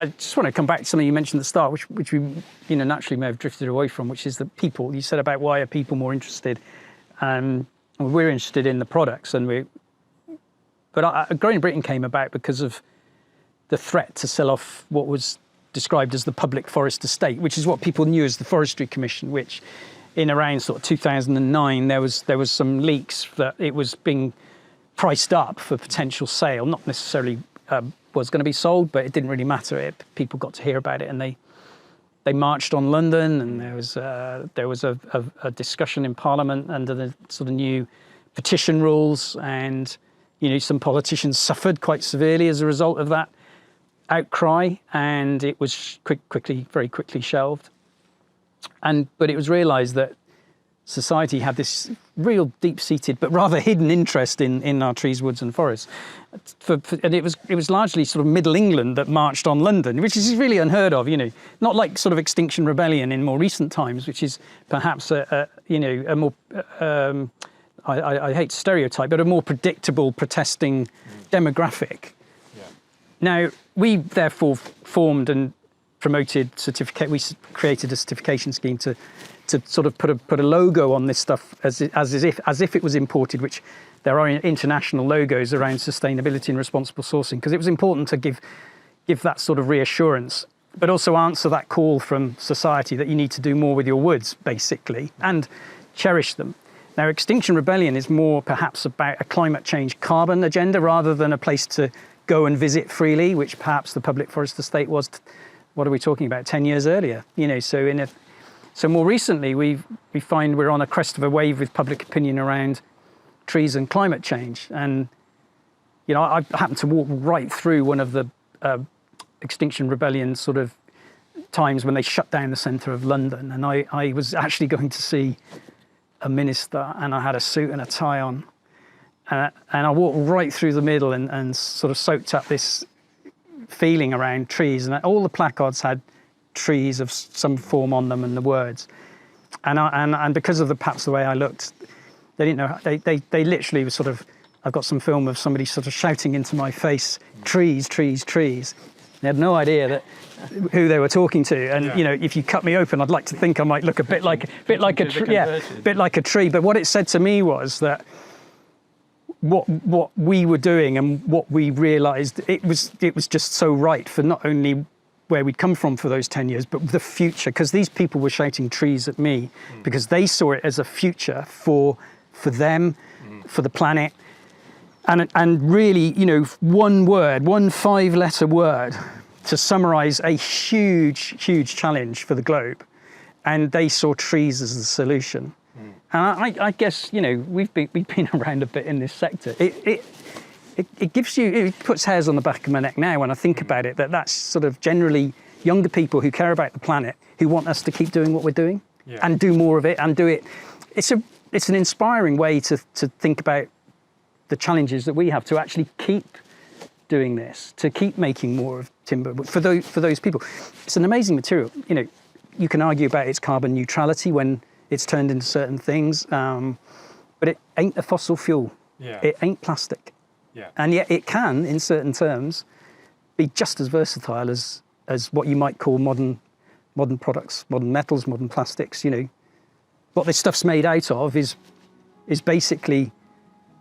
I just want to come back to something you mentioned at the start, which we naturally may have drifted away from, which is the people. You said about why are people more interested, and we're interested in the products, but Growing Britain came about because of the threat to sell off what was described as the public forest estate, which is what people knew as the Forestry Commission, which in around sort of 2009 there was some leaks that it was being priced up for potential sale, not necessarily was going to be sold, but it didn't really matter. People got to hear about it, and they marched on London, and there was a discussion in Parliament under the sort of new petition rules, and some politicians suffered quite severely as a result of that outcry, and it was very quickly shelved. But it was realised that society had this real deep-seated but rather hidden interest in our trees, woods and forests. And it was largely sort of Middle England that marched on London, which is really unheard of, not like sort of Extinction Rebellion in more recent times, which is perhaps a more, I hate stereotype, but a more predictable protesting demographic. Yeah. Now, we therefore formed and promoted we created a certification scheme to sort of put a logo on this stuff as if it was imported, which there are international logos around sustainability and responsible sourcing, because it was important to give that sort of reassurance, but also answer that call from society that you need to do more with your woods, basically, and cherish them. Now, Extinction Rebellion is more perhaps about a climate change carbon agenda rather than a place to go and visit freely, which perhaps the public forest estate was, what are we talking about, 10 years earlier? So more recently, we find we're on a crest of a wave with public opinion around trees and climate change. And, I happened to walk right through one of the Extinction Rebellion sort of times when they shut down the centre of London. And I was actually going to see a minister, and I had a suit and a tie on. And I walked right through the middle and sort of soaked up this feeling around trees. And all the placards had trees of some form on them and the words. And because of perhaps the way I looked, they didn't know, they literally were sort of, I've got some film of somebody sort of shouting into my face, trees, trees, trees. They had no idea who they were talking to. And, if you cut me open, I'd like to think I might look a bit like a tree. But what it said to me was that what we were doing and what we realised, it was just so right for not only where we'd come from for those 10 years, but the future, because these people were shouting trees at me because they saw it as a future for them, for the planet. And really, one 5-letter word to summarise a huge, huge challenge for the globe. And they saw trees as the solution. And I guess, we've been around a bit in this sector. It puts hairs on the back of my neck now when I think about it, that's sort of generally younger people who care about the planet, who want us to keep doing what we're doing and do more of it and do it. It's an inspiring way to think about the challenges that we have to actually keep doing this, to keep making more of timber for those people. It's an amazing material. You can argue about its carbon neutrality when it's turned into certain things, but it ain't a fossil fuel. Yeah. It ain't plastic. Yeah. And yet it can, in certain terms, be just as versatile as what you might call modern products, modern metals, modern plastics. What this stuff's made out of is basically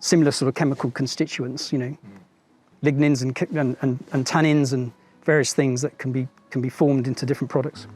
similar sort of chemical constituents. Lignins and tannins and various things that can be formed into different products.